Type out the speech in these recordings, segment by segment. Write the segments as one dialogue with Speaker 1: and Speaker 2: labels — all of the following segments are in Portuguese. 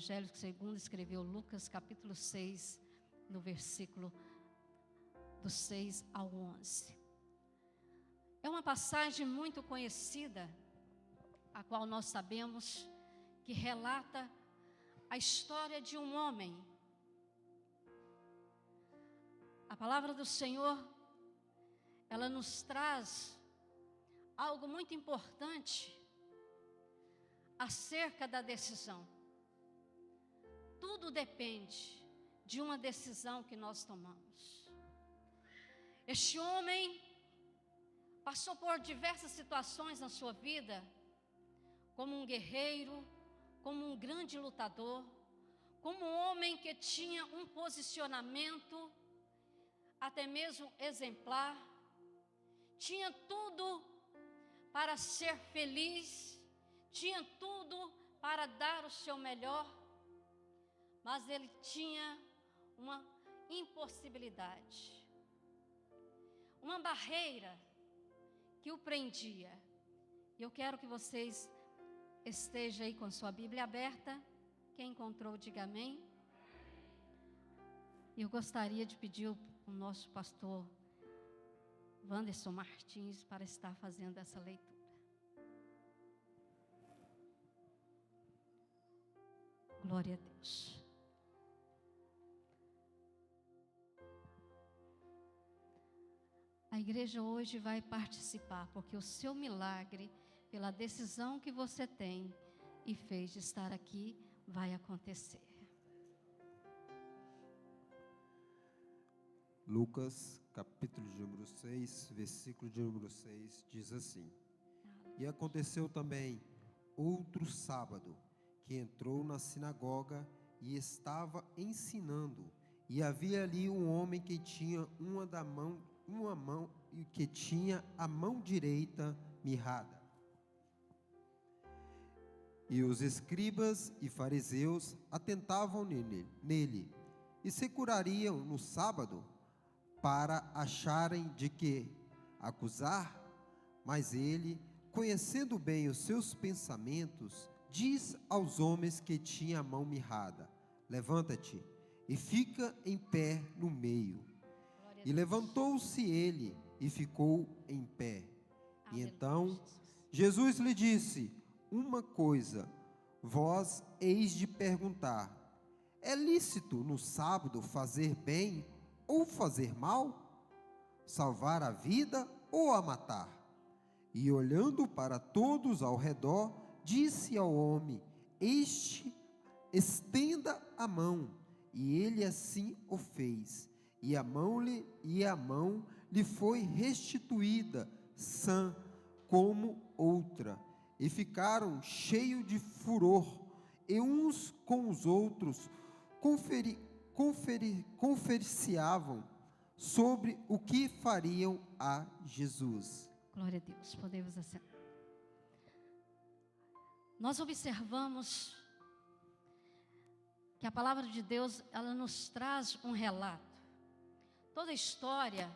Speaker 1: Evangelho segundo escreveu Lucas, capítulo 6, no versículo do 6 ao 11. É uma passagem muito conhecida, a qual nós sabemos que relata a história de um homem. A palavra do Senhor, ela nos traz algo muito importante acerca da decisão. Tudo depende de uma decisão que nós tomamos. Este homem passou por diversas situações na sua vida, como um guerreiro, como um grande lutador, como um homem que tinha um posicionamento até mesmo exemplar, tinha tudo para ser feliz, tinha tudo para dar o seu melhor, mas ele tinha uma impossibilidade, uma barreira que o prendia. E eu quero que vocês estejam aí com sua Bíblia aberta. Quem encontrou, diga amém. Eu gostaria de pedir o nosso pastor Wanderson Martins para estar fazendo essa leitura. Glória a Deus. A igreja hoje vai participar, porque o seu milagre, pela decisão que você tem e fez de estar aqui, vai acontecer.
Speaker 2: Lucas, capítulo de número 6, versículo de número 6, diz assim: E aconteceu também outro sábado, que entrou na sinagoga e estava ensinando, e havia ali um homem que tinha a mão direita mirrada. E os escribas e fariseus atentavam nele e se curariam no sábado, para acharem de que acusar. Mas ele, conhecendo bem os seus pensamentos, diz aos homens que tinham a mão mirrada: levanta-te e fica em pé no meio. E levantou-se ele e ficou em pé. E então Jesus lhe disse: uma coisa vós eis de perguntar: é lícito no sábado fazer bem ou fazer mal? Salvar a vida ou a matar? E olhando para todos ao redor, disse ao homem: este, estenda a mão. E ele assim o fez. E a mão lhe foi restituída, sã como outra. E ficaram cheios de furor, e uns com os outros conferenciavam sobre o que fariam a Jesus.
Speaker 1: Glória a Deus, podemos assentar. Nós observamos que a palavra de Deus, ela nos traz um relato. Toda história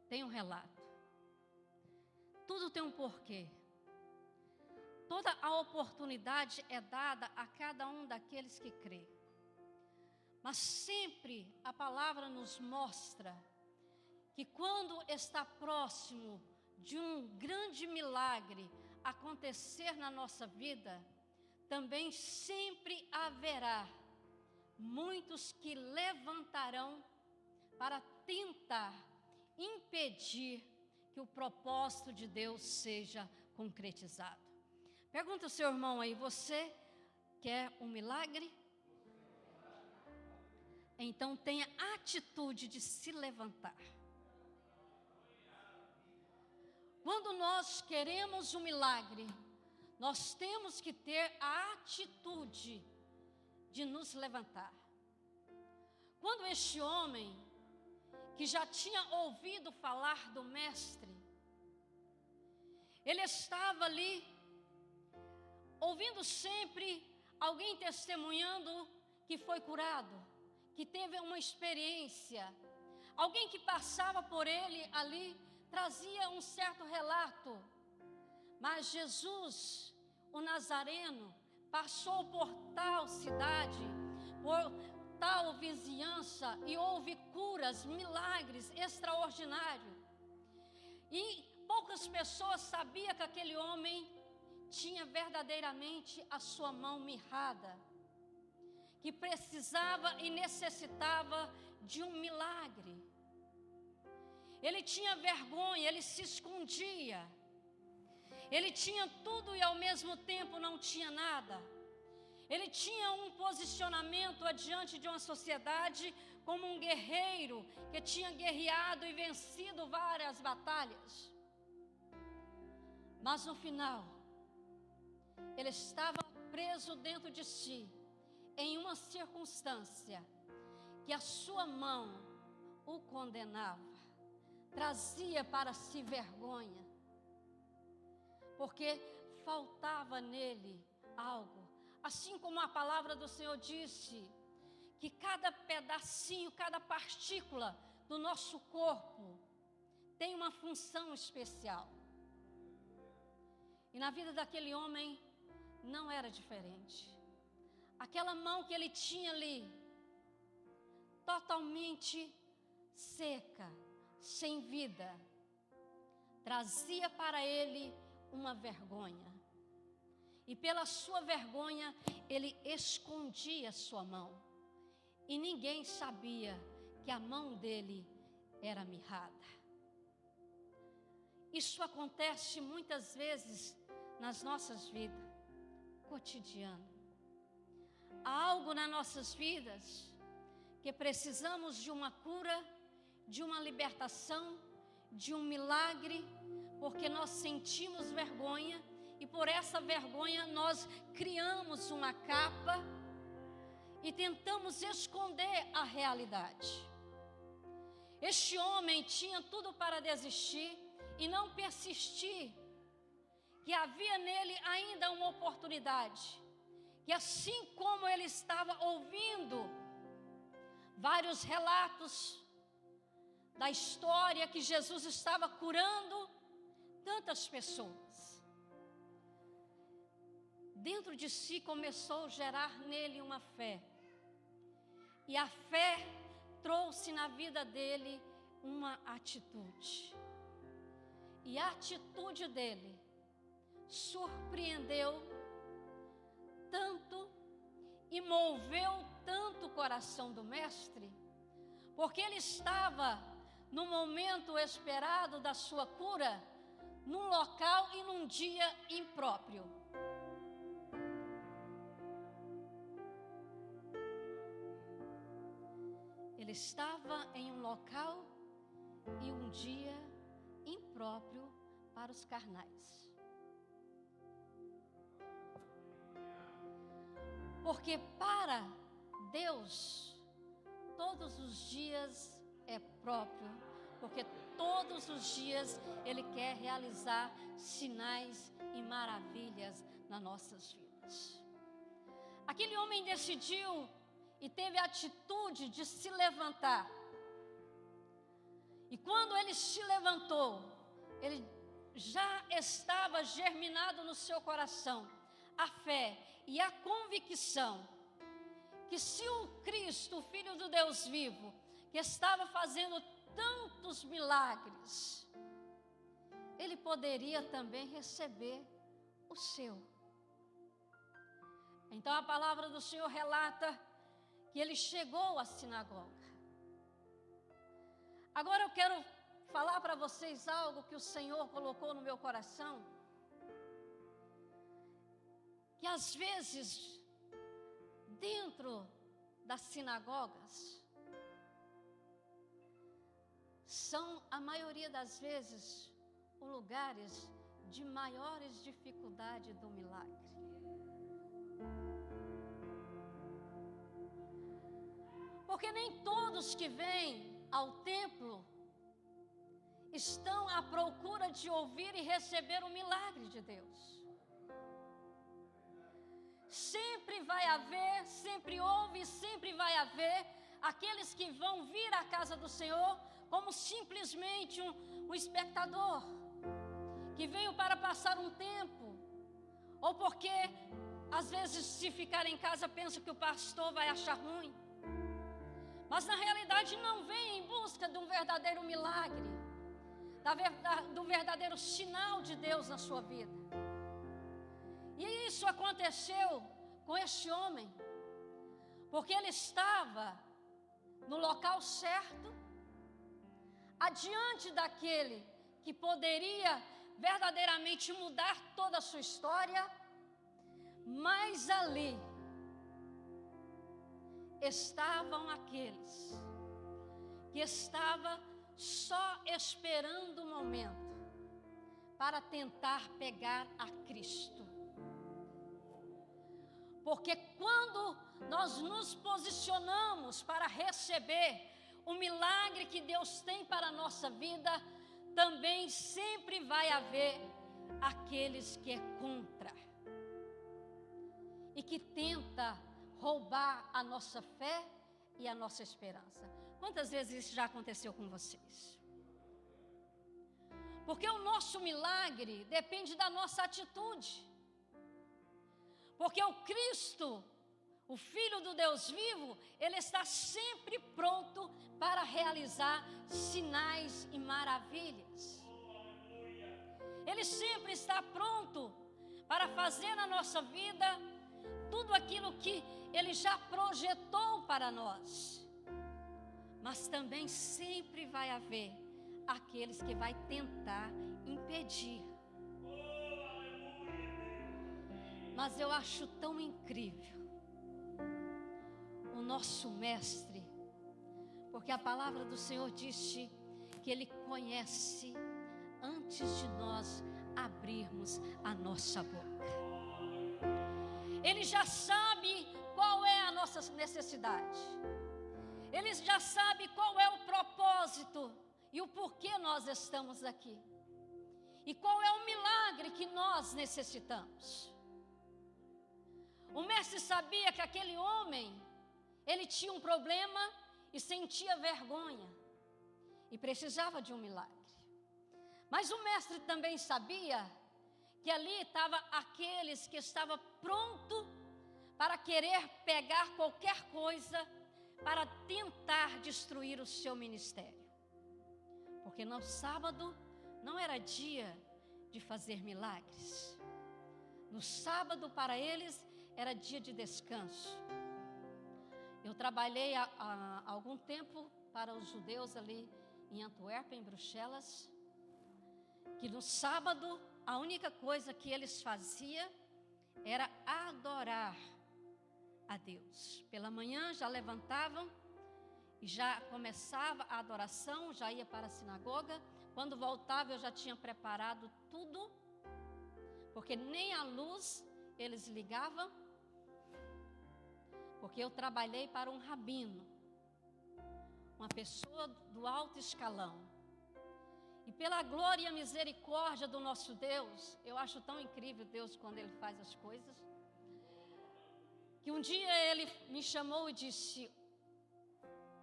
Speaker 1: tem um relato. Tudo tem um porquê. Toda a oportunidade é dada a cada um daqueles que crê. Mas sempre a palavra nos mostra que quando está próximo de um grande milagre acontecer na nossa vida, também sempre haverá muitos que levantarão para tentar impedir que o propósito de Deus seja concretizado. Pergunta ao seu irmão aí: você quer um milagre? Então tenha atitude de se levantar. Quando nós queremos um milagre, nós temos que ter a atitude de nos levantar. Quando este homem, que já tinha ouvido falar do mestre, ele estava ali, ouvindo sempre alguém testemunhando que foi curado, que teve uma experiência, alguém que passava por ele ali, trazia um certo relato. Mas Jesus, o Nazareno, passou por tal cidade tal vizinhança e houve curas, milagres extraordinários. E poucas pessoas sabiam que aquele homem tinha verdadeiramente a sua mão mirrada, que precisava e necessitava de um milagre. Ele tinha vergonha, ele se escondia. Ele tinha tudo e ao mesmo tempo não tinha nada. Ele tinha um posicionamento adiante de uma sociedade como um guerreiro que tinha guerreado e vencido várias batalhas. Mas no final, ele estava preso dentro de si, em uma circunstância que a sua mão o condenava, trazia para si vergonha, porque faltava nele algo. Assim como a palavra do Senhor disse, que cada pedacinho, cada partícula do nosso corpo tem uma função especial. E na vida daquele homem não era diferente. Aquela mão que ele tinha ali, totalmente seca, sem vida, trazia para ele uma vergonha. E pela sua vergonha, ele escondia sua mão. E ninguém sabia que a mão dele era mirrada. Isso acontece muitas vezes nas nossas vidas, cotidiano. Há algo nas nossas vidas que precisamos de uma cura, de uma libertação, de um milagre, porque nós sentimos vergonha e por essa vergonha nós criamos uma capa e tentamos esconder a realidade. Este homem tinha tudo para desistir e não persistir, que havia nele ainda uma oportunidade, que assim como ele estava ouvindo vários relatos da história que Jesus estava curando tantas pessoas, dentro de si começou a gerar nele uma fé, e a fé trouxe na vida dele uma atitude, e a atitude dele surpreendeu tanto e moveu tanto o coração do mestre, porque ele estava no momento esperado da sua cura, num local e num dia impróprio. Ele estava em um local e um dia impróprio para os carnais. Porque para Deus, todos os dias é próprio, porque todos os dias Ele quer realizar sinais e maravilhas nas nossas vidas. Aquele homem decidiu e teve a atitude de se levantar. E quando ele se levantou, ele já estava germinado no seu coração a fé e a convicção que se o Cristo, o Filho do Deus vivo, que estava fazendo tantos milagres, ele poderia também receber o seu. Então a palavra do Senhor relata que ele chegou à sinagoga. Agora eu quero falar para vocês algo que o Senhor colocou no meu coração, que às vezes, dentro das sinagogas, são a maioria das vezes os lugares de maiores dificuldades do milagre. Porque nem todos que vêm ao templo estão à procura de ouvir e receber o milagre de Deus. Sempre vai haver, sempre houve e sempre vai haver aqueles que vão vir à casa do Senhor como simplesmente um espectador, que veio para passar um tempo, ou porque às vezes se ficar em casa pensa que o pastor vai achar ruim. mas na realidade não vem em busca de um verdadeiro milagre, do verdadeiro sinal de Deus na sua vida. E isso aconteceu com este homem, porque ele estava no local certo, adiante daquele que poderia verdadeiramente mudar toda a sua história, mas ali estavam aqueles que estavam só esperando o momento para tentar pegar a Cristo. Porque quando nós nos posicionamos para receber o milagre que Deus tem para a nossa vida, também sempre vai haver aqueles que é contra e que tenta roubar a nossa fé e a nossa esperança. Quantas vezes isso já aconteceu com vocês? Porque o nosso milagre depende da nossa atitude. Porque o Cristo, o Filho do Deus vivo, Ele está sempre pronto para realizar sinais e maravilhas. Ele sempre está pronto para fazer na nossa vida tudo aquilo que Ele já projetou para nós. Mas também sempre vai haver aqueles que vai tentar impedir. Mas eu acho tão incrível o nosso mestre, porque a palavra do Senhor disse que Ele conhece antes de nós abrirmos a nossa boca. Ele já sabe qual é a nossa necessidade. Ele já sabe qual é o propósito e o porquê nós estamos aqui. E qual é o milagre que nós necessitamos. O mestre sabia que aquele homem, ele tinha um problema e sentia vergonha. E precisava de um milagre. Mas o mestre também sabia que ali estavam aqueles que estavam prontos para querer pegar qualquer coisa para tentar destruir o seu ministério. Porque no sábado não era dia de fazer milagres. No sábado para eles era dia de descanso. Eu trabalhei há algum tempo para os judeus ali em Antuérpia, em Bruxelas, que no sábado a única coisa que eles faziam era adorar a Deus. Pela manhã já levantavam e já começava a adoração, já ia para a sinagoga. Quando voltava eu já tinha preparado tudo, porque nem a luz eles ligavam, porque eu trabalhei para um rabino, uma pessoa do alto escalão. E pela glória e a misericórdia do nosso Deus, eu acho tão incrível Deus quando Ele faz as coisas, que um dia Ele me chamou e disse: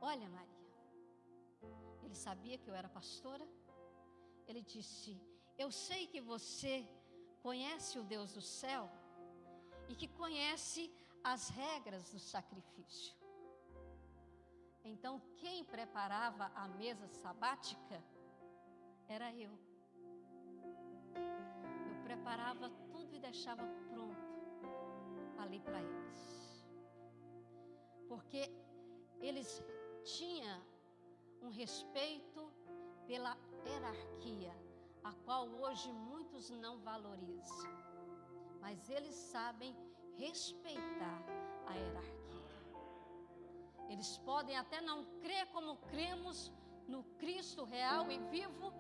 Speaker 1: olha, Maria, Ele sabia que eu era pastora. Ele disse: eu sei que você conhece o Deus do céu e que conhece as regras do sacrifício. Então, quem preparava a mesa sabática era eu. Eu preparava tudo e deixava pronto ali para eles. Porque eles tinham um respeito pela hierarquia, a qual hoje muitos não valorizam. Mas eles sabem respeitar a hierarquia. Eles podem até não crer como cremos no Cristo real e vivo,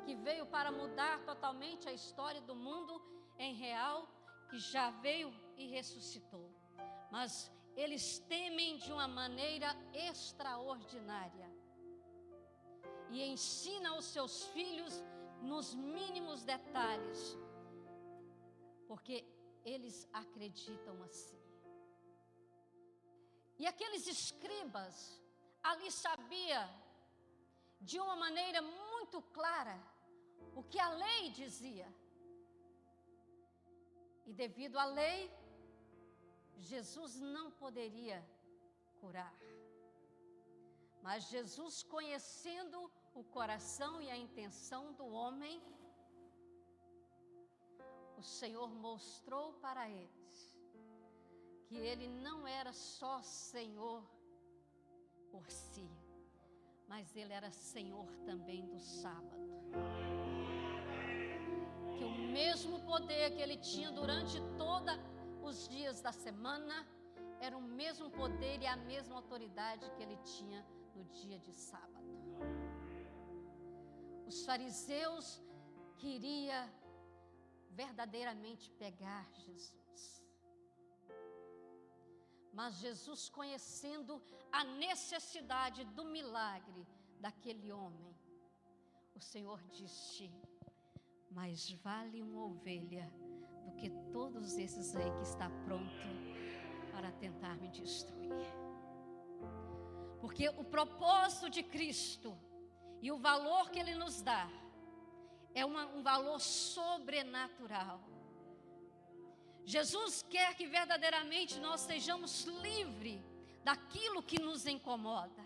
Speaker 1: que veio para mudar totalmente a história do mundo em real, que já veio e ressuscitou. Mas eles temem de uma maneira extraordinária e ensinam aos seus filhos nos mínimos detalhes, porque eles acreditam assim. E aqueles escribas ali sabiam de uma maneira muito clara o que a lei dizia. E devido à lei, Jesus não poderia curar. Mas Jesus, conhecendo o coração e a intenção do homem, o Senhor mostrou para eles que Ele não era só Senhor por si, mas Ele era Senhor também do sábado. Que o mesmo poder que Ele tinha durante todos os dias da semana, era o mesmo poder e a mesma autoridade que Ele tinha no dia de sábado. Os fariseus queriam verdadeiramente pegar Jesus. Mas Jesus, conhecendo a necessidade do milagre daquele homem, o Senhor disse: mais vale uma ovelha do que todos esses aí que está pronto para tentar me destruir. Porque o propósito de Cristo e o valor que Ele nos dá é um valor sobrenatural. Jesus quer que verdadeiramente nós sejamos livres daquilo que nos incomoda,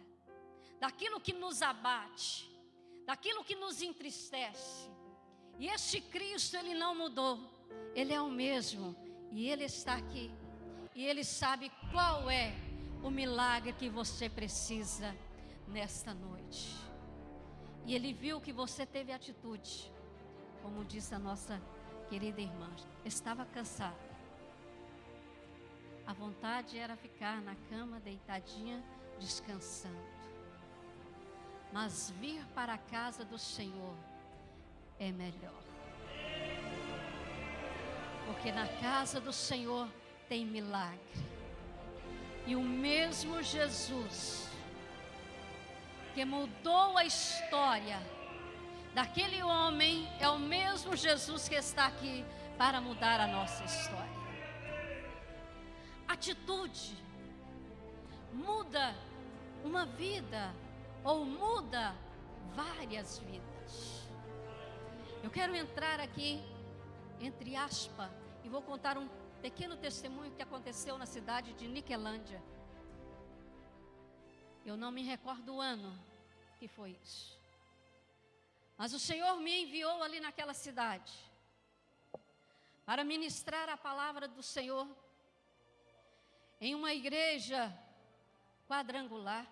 Speaker 1: daquilo que nos abate, daquilo que nos entristece. E este Cristo, Ele não mudou, Ele é o mesmo, e Ele está aqui, e Ele sabe qual é o milagre que você precisa nesta noite. E Ele viu que você teve atitude, como disse a nossa querida irmã, estava cansada. A vontade era ficar na cama, deitadinha, descansando. Mas vir para a casa do Senhor é melhor. Porque na casa do Senhor tem milagre. E o mesmo Jesus que mudou a história daquele homem é o mesmo Jesus que está aqui para mudar a nossa história. Atitude muda uma vida ou muda várias vidas. Eu quero entrar aqui, entre aspas, e vou contar um pequeno testemunho que aconteceu na cidade de Niquelândia. Eu não me recordo o ano que foi isso. Mas o Senhor me enviou ali naquela cidade para ministrar a palavra do Senhor em uma igreja quadrangular.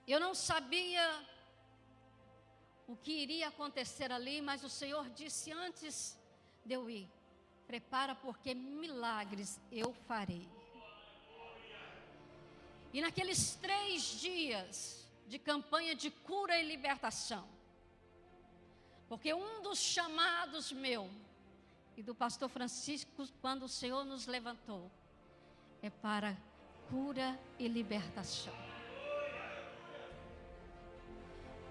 Speaker 1: Eu não sabia o que iria acontecer ali, mas o Senhor disse antes de eu ir: prepara, porque milagres eu farei. E naqueles 3 dias de campanha de cura e libertação, porque um dos chamados meu e do pastor Francisco, quando o Senhor nos levantou, é para cura e libertação.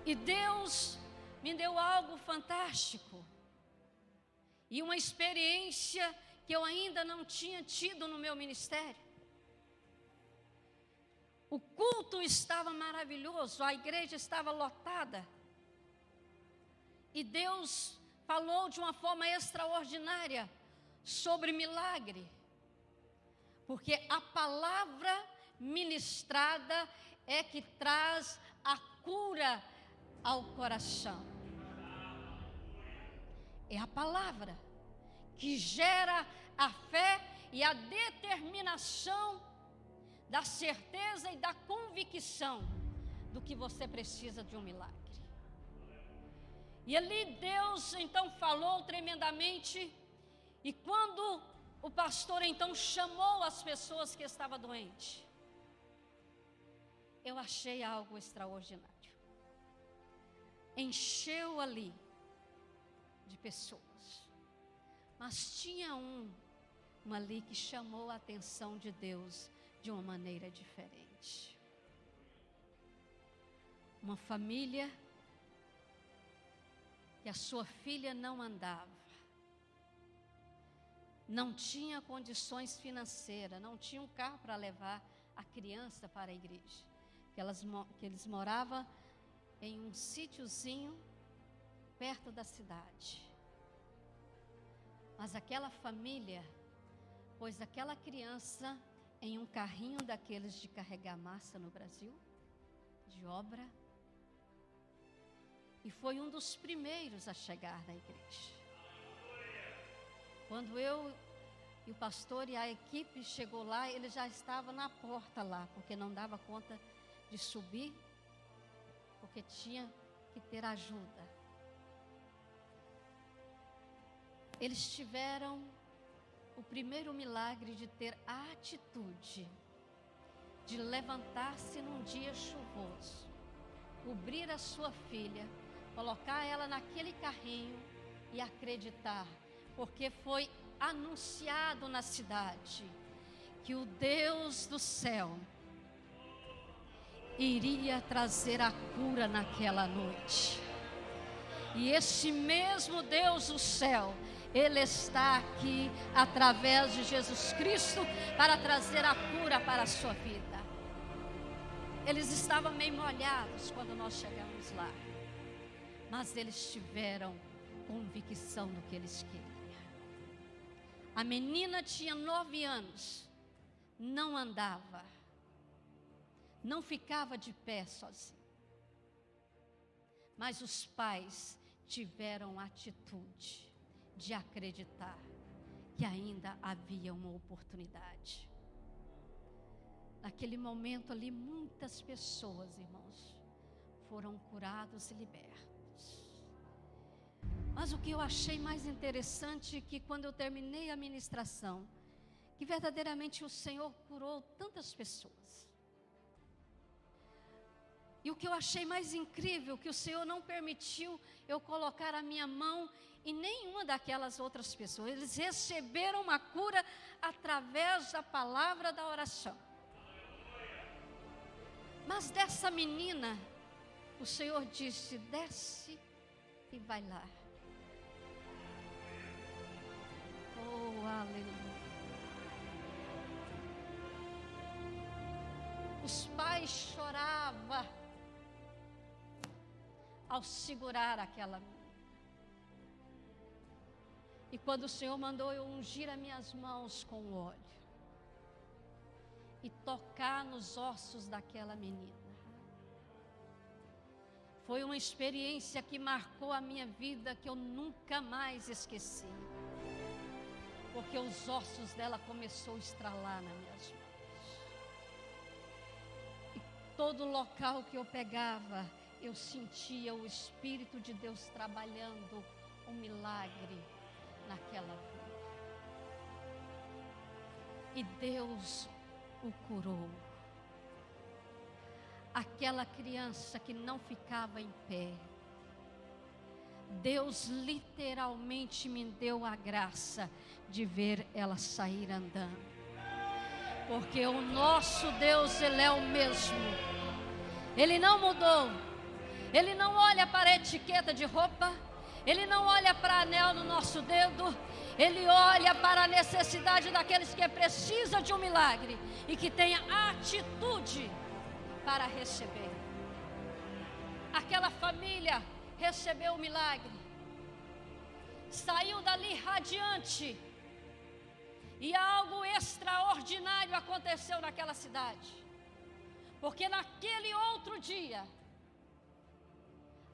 Speaker 1: E Deus me deu algo fantástico e uma experiência que eu ainda não tinha tido no meu ministério. O culto estava maravilhoso, a igreja estava lotada. E Deus falou de uma forma extraordinária sobre milagre. Porque a palavra ministrada é que traz a cura ao coração. É a palavra que gera a fé e a determinação da certeza e da convicção do que você precisa de um milagre. E ali Deus então falou tremendamente, e quando o pastor então chamou as pessoas que estavam doentes, eu achei algo extraordinário. Encheu ali de pessoas, mas tinha uma ali que chamou a atenção de Deus de uma maneira diferente. Uma família que a sua filha não andava, não tinha condições financeiras, não tinha um carro para levar a criança para a igreja, que eles moravam em um sítiozinho perto da cidade. Mas aquela família pôs aquela criança em um carrinho daqueles de carregar massa no Brasil, de obra, e foi um dos primeiros a chegar na igreja. Quando eu e o pastor e a equipe chegou lá, ele já estava na porta lá, porque não dava conta de subir, porque tinha que ter ajuda. Eles tiveram o primeiro milagre de ter a atitude de levantar-se num dia chuvoso, cobrir a sua filha, colocar ela naquele carrinho e acreditar, porque foi anunciado na cidade que o Deus do céu iria trazer a cura naquela noite. E esse mesmo Deus do céu, Ele está aqui através de Jesus Cristo para trazer a cura para a sua vida. Eles estavam meio molhados quando nós chegamos lá, mas eles tiveram convicção do que eles queriam. A menina tinha 9 anos, não andava, não ficava de pé sozinha, mas os pais tiveram atitude de acreditar que ainda havia uma oportunidade. Naquele momento ali, muitas pessoas, irmãos, foram curados e libertos. Mas o que eu achei mais interessante é que quando eu terminei a ministração, que verdadeiramente o Senhor curou tantas pessoas. E o que eu achei mais incrível, que o Senhor não permitiu eu colocar a minha mão em nenhuma daquelas outras pessoas. Eles receberam uma cura através da palavra da oração. Mas dessa menina, o Senhor disse: desce e vai lá. Oh, aleluia. Os pais choravam ao segurar aquela menina. E quando o Senhor mandou eu ungir as minhas mãos com o óleo e tocar nos ossos daquela menina, foi uma experiência que marcou a minha vida, que eu nunca mais esqueci, porque os ossos dela começou a estralar nas minhas mãos. E todo local que eu pegava, eu sentia o Espírito de Deus trabalhando um milagre naquela vida. E Deus o curou. Aquela criança que não ficava em pé, Deus literalmente me deu a graça de ver ela sair andando. Porque o nosso Deus, Ele é o mesmo. Ele não mudou. Ele não olha para a etiqueta de roupa. Ele não olha para anel no nosso dedo. Ele olha para a necessidade daqueles que precisam de um milagre e que tenha atitude para receber. Aquela família recebeu o milagre, saiu dali radiante, e algo extraordinário aconteceu naquela cidade, porque naquele outro dia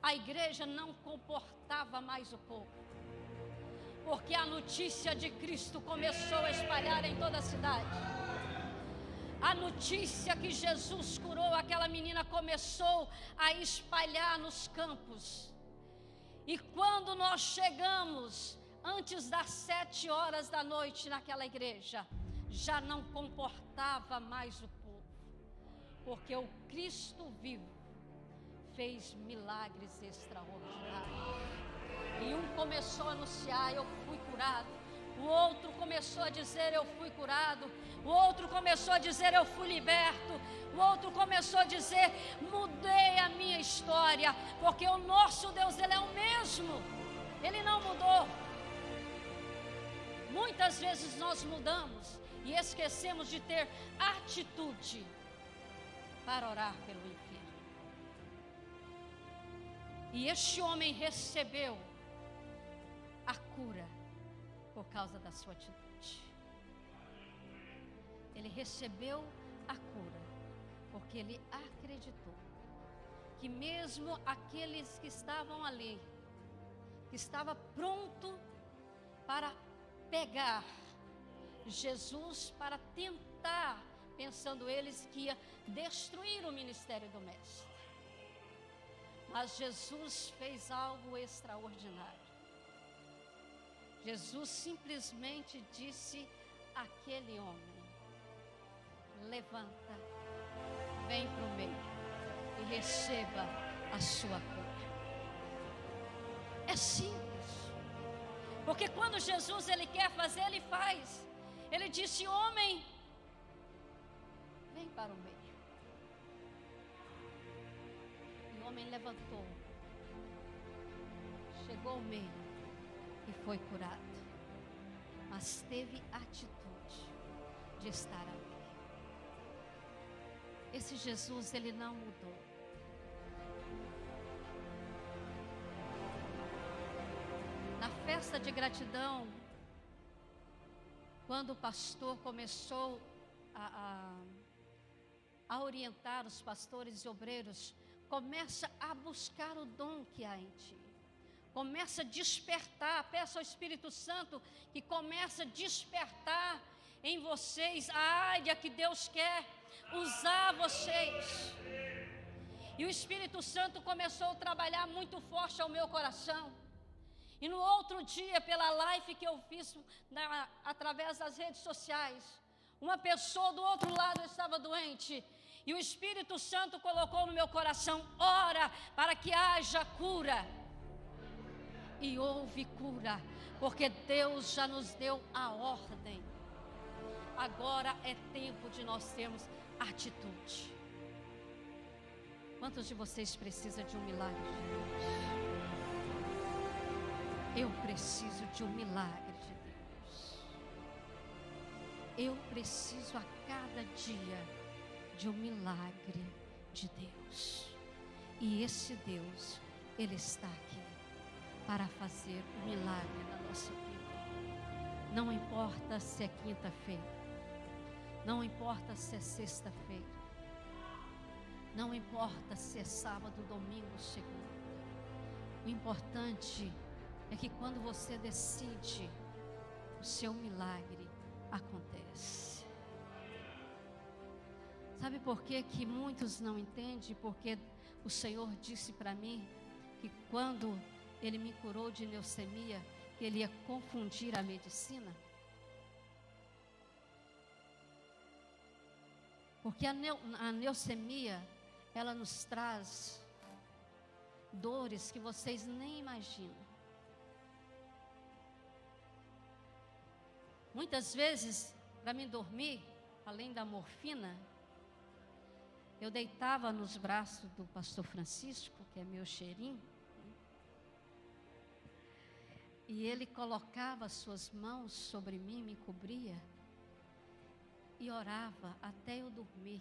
Speaker 1: a igreja não comportava mais o povo, porque a notícia de Cristo começou a espalhar em toda a cidade. A notícia que Jesus curou aquela menina começou a espalhar nos campos. E quando nós chegamos, antes das 7 horas da noite naquela igreja, já não comportava mais o povo, porque o Cristo vivo fez milagres extraordinários. E um começou a anunciar: eu fui curado. O outro começou a dizer: eu fui curado. O outro começou a dizer: eu fui liberto. O outro começou a dizer: mudei a minha história, porque o nosso Deus, Ele é o mesmo. Ele não mudou. Muitas vezes nós mudamos e esquecemos de ter atitude para orar pelo enfermo. E este homem recebeu a cura por causa da sua atitude. ele recebeu a cura, porque ele acreditou que mesmo aqueles que estavam ali, que estava pronto para pegar Jesus, para tentar, pensando eles que ia destruir o ministério do mestre. Mas Jesus fez algo extraordinário. Jesus simplesmente disse àquele homem: levanta, vem para o meio e receba a sua cura. É simples, porque quando Jesus ele quer fazer, ele faz. Ele disse: homem, vem para o meio. E o homem levantou, chegou ao meio e foi curado, mas teve atitude de estar ali. Esse Jesus, ele não mudou. Na festa de gratidão, quando o pastor começou a orientar os pastores e obreiros, começa a buscar o dom que há em ti. Começa a despertar, peça ao Espírito Santo que começa a despertar em vocês a área que Deus quer usar vocês. E o Espírito Santo começou a trabalhar muito forte ao meu coração. E no outro dia, pela live que eu fiz através das redes sociais, uma pessoa do outro lado estava doente. E o Espírito Santo colocou no meu coração: ora para que haja cura. E houve cura, porque Deus já nos deu a ordem. Agora é tempo de nós termos atitude. Quantos de vocês precisam de um milagre de Deus? Eu preciso de um milagre de Deus. Eu preciso a cada dia de um milagre de Deus. E esse Deus, Ele está aqui para fazer um milagre na nossa vida. Não importa se é quinta-feira, não importa se é sexta-feira, não importa se é sábado, domingo, segunda. O importante é que quando você decide, o seu milagre acontece. Sabe por que muitos não entendem? Porque o Senhor disse para mim que quando Ele me curou de leucemia, que Ele ia confundir a medicina. Porque a leucemia, ela nos traz dores que vocês nem imaginam. Muitas vezes, para mim dormir, além da morfina, eu deitava nos braços do pastor Francisco, que é meu cheirinho, e ele colocava as suas mãos sobre mim, me cobria, e orava até eu dormir.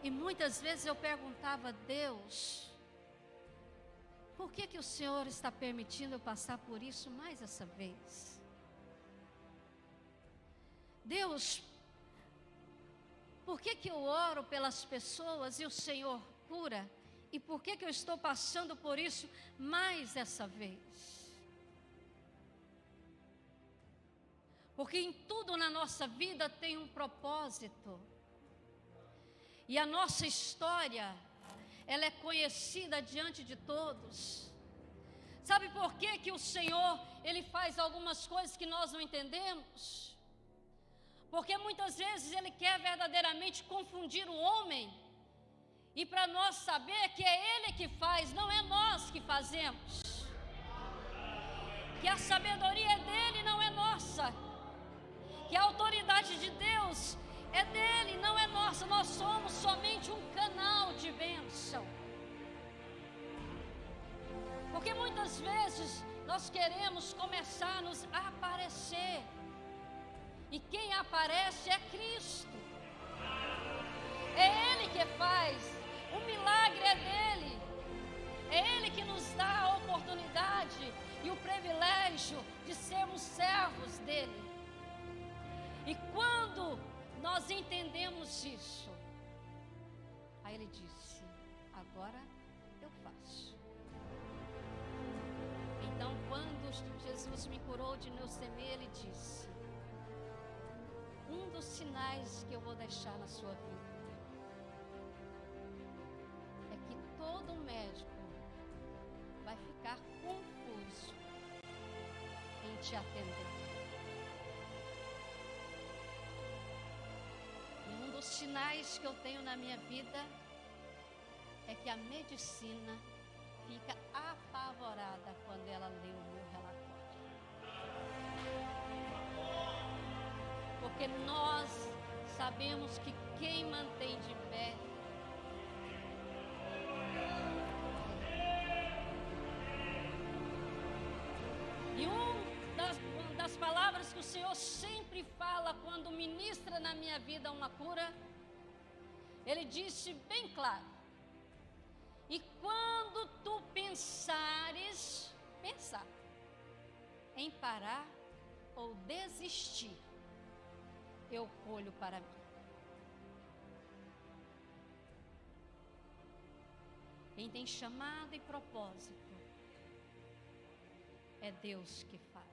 Speaker 1: E muitas vezes eu perguntava a Deus: por que o Senhor está permitindo eu passar por isso mais essa vez? Deus, por que eu oro pelas pessoas e o Senhor cura? E por que eu estou passando por isso mais essa vez? Porque em tudo na nossa vida tem um propósito. E a nossa história, ela é conhecida diante de todos. Sabe por que o Senhor, Ele faz algumas coisas que nós não entendemos? Porque muitas vezes Ele quer verdadeiramente confundir o homem. E para nós saber que é Ele que faz, não é nós que fazemos. Que a sabedoria é dEle, não é nossa. Que a autoridade de Deus é dEle, não é nossa. Nós somos somente um canal de bênção. Porque muitas vezes nós queremos começar a nos aparecer. E quem aparece é Cristo. É Ele que faz. O milagre é dele. É Ele que nos dá a oportunidade e o privilégio de sermos servos dEle. E quando nós entendemos isso, aí Ele disse: agora eu faço. Então, quando Jesus me curou de leucemia, Ele disse: um dos sinais que eu vou deixar na sua vida é que todo médico vai ficar confuso em te atender. E um dos sinais que eu tenho na minha vida é que a medicina fica apavorada quando ela lê o meu relatório. Porque nós sabemos que quem mantém de pé e uma das palavras que o Senhor sempre fala quando ministra na minha vida uma cura, Ele disse bem claro: e quando tu pensar em parar ou desistir, eu colho para mim. Quem tem chamado e propósito é Deus que faz.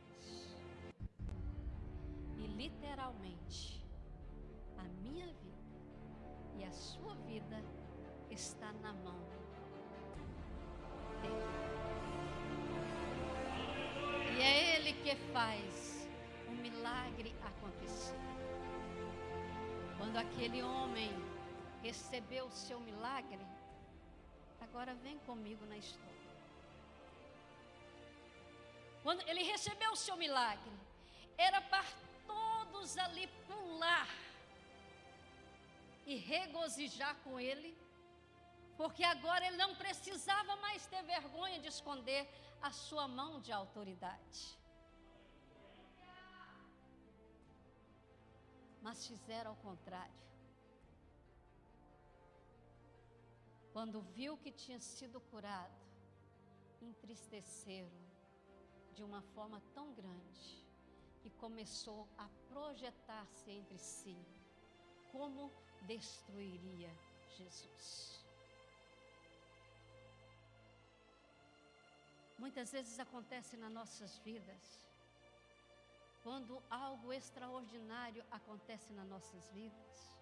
Speaker 1: E literalmente, a minha vida e a sua vida está na mão dele. E é Ele que faz o milagre acontecer. Quando aquele homem recebeu o seu milagre, agora vem comigo na história. Quando ele recebeu o seu milagre, era para todos ali pular e regozijar com ele, porque agora ele não precisava mais ter vergonha de esconder a sua mão de autoridade. Mas fizeram ao contrário. Quando viu que tinha sido curado, entristeceram de uma forma tão grande que começou a projetar-se entre si como destruiria Jesus. Muitas vezes acontece nas nossas vidas, quando algo extraordinário acontece nas nossas vidas,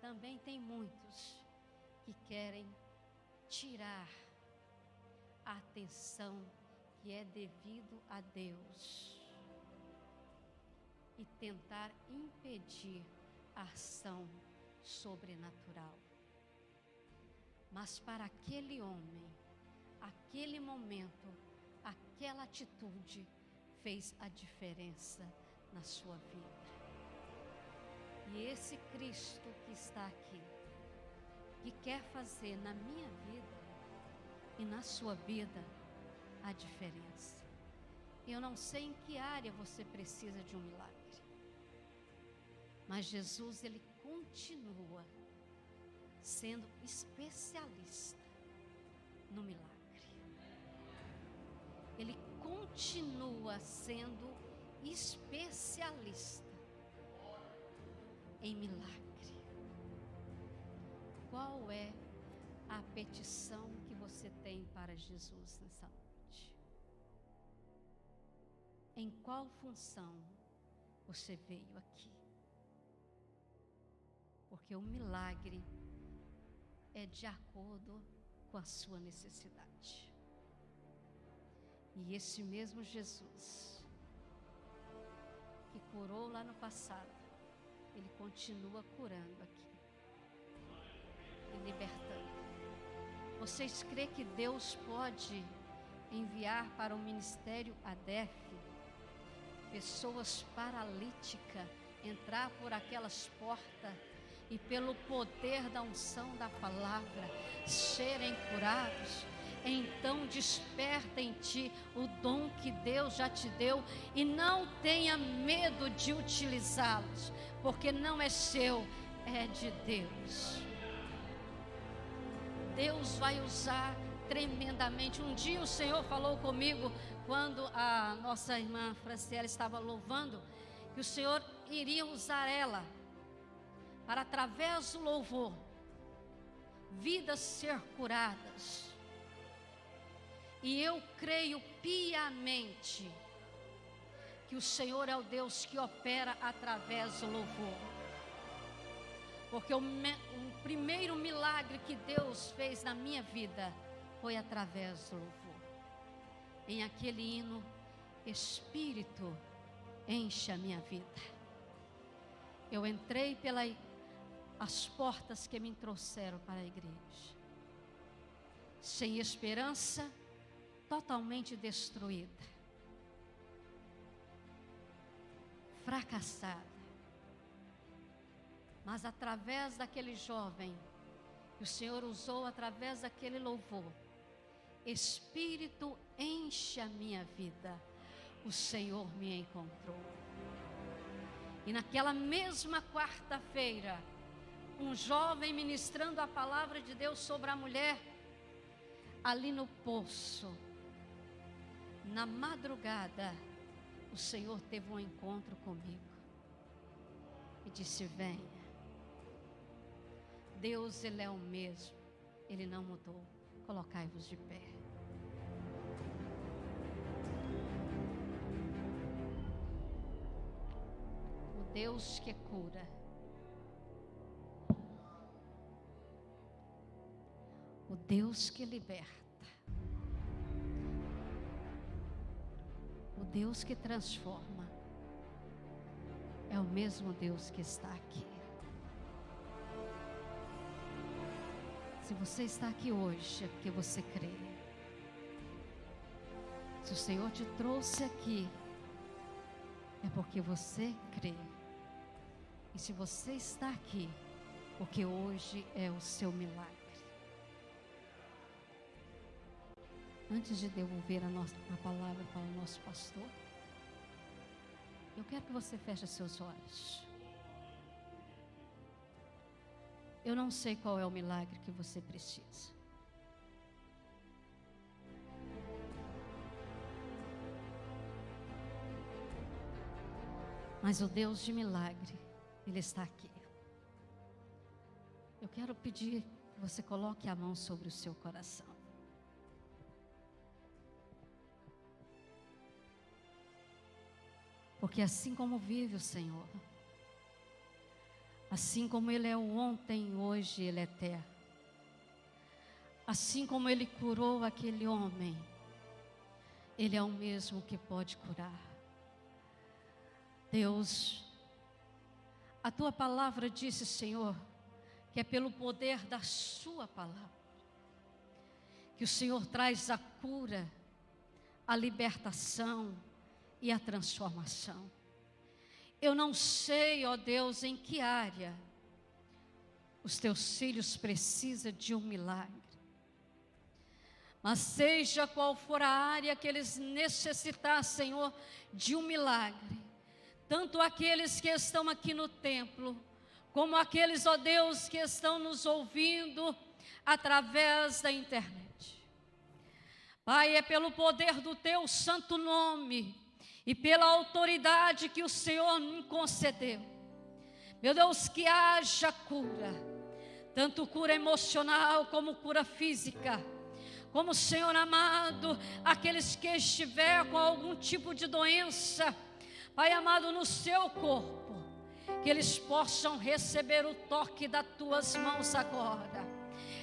Speaker 1: também tem muitos que querem tirar a atenção que é devido a Deus e tentar impedir a ação sobrenatural. Mas para aquele homem, aquele momento, aquela atitude fez a diferença na sua vida. E esse Cristo que está aqui, que quer fazer na minha vida e na sua vida a diferença. Eu não sei em que área você precisa de um milagre, mas Jesus, Ele continua sendo especialista no milagre. Ele continua sendo especialista em milagre. Qual é a petição que você tem para Jesus nessa noite? Em qual função você veio aqui? Porque o milagre é de acordo com a sua necessidade. E esse mesmo Jesus que curou lá no passado, Ele continua curando aqui e libertando. Vocês creem que Deus pode enviar para o ministério ADEF pessoas paralíticas entrar por aquelas portas e pelo poder da unção da palavra serem curados? Então desperta em ti o dom que Deus já te deu e não tenha medo de utilizá-los, porque não é seu, é de Deus. Deus vai usar tremendamente. Um dia o Senhor falou comigo, quando a nossa irmã Franciele estava louvando, que o Senhor iria usar ela para, através do louvor, vidas ser curadas. E eu creio piamente que o Senhor é o Deus que opera através do louvor. Porque o primeiro milagre que Deus fez na minha vida foi através do louvor. Em aquele hino, Espírito, enche a minha vida. Eu entrei pelas portas que me trouxeram para a igreja, sem esperança, totalmente destruída, fracassada. Mas através daquele jovem, que o Senhor usou através daquele louvor, Espírito, enche a minha vida, o Senhor me encontrou. E naquela mesma quarta-feira, um jovem ministrando a palavra de Deus sobre a mulher, ali no poço, na madrugada, o Senhor teve um encontro comigo e disse: venha. Deus, Ele é o mesmo, Ele não mudou. Colocai-vos de pé. O Deus que cura, o Deus que liberta, o Deus que transforma, é o mesmo Deus que está aqui. Se você está aqui hoje, é porque você crê. Se o Senhor te trouxe aqui, é porque você crê. E se você está aqui, porque hoje é o seu milagre. Antes de devolver a palavra para o nosso pastor, eu quero que você feche seus olhos. Eu não sei qual é o milagre que você precisa. Mas o Deus de milagre, Ele está aqui. Eu quero pedir que você coloque a mão sobre o seu coração. Porque assim como vive o Senhor, assim como Ele é o ontem, hoje, Ele é eterno. Assim como Ele curou aquele homem, Ele é o mesmo que pode curar. Deus, a Tua palavra disse, Senhor, que é pelo poder da Sua palavra que o Senhor traz a cura, a libertação e a transformação. Eu não sei, ó Deus, em que área os teus filhos precisam de um milagre. Mas seja qual for a área que eles necessitar, Senhor, de um milagre, tanto aqueles que estão aqui no templo, como aqueles, ó Deus, que estão nos ouvindo através da internet. Pai, é pelo poder do teu santo nome e pela autoridade que o Senhor me concedeu, meu Deus, que haja cura, tanto cura emocional como cura física, como, Senhor amado, aqueles que estiver com algum tipo de doença, Pai amado, no seu corpo, que eles possam receber o toque das tuas mãos agora.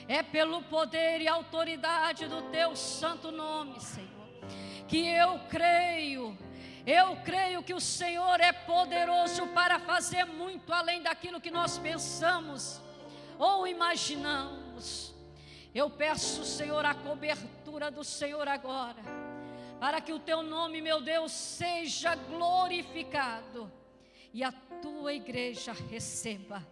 Speaker 1: É pelo poder e autoridade do teu santo nome, Senhor, que eu creio que o Senhor é poderoso para fazer muito além daquilo que nós pensamos ou imaginamos. Eu peço, Senhor, a cobertura do Senhor agora, para que o teu nome, meu Deus, seja glorificado e a tua igreja receba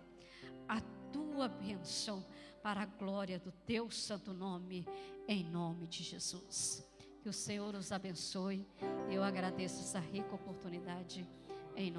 Speaker 1: a tua bênção para a glória do teu santo nome, em nome de Jesus. Que o Senhor os abençoe. Eu agradeço essa rica oportunidade em nome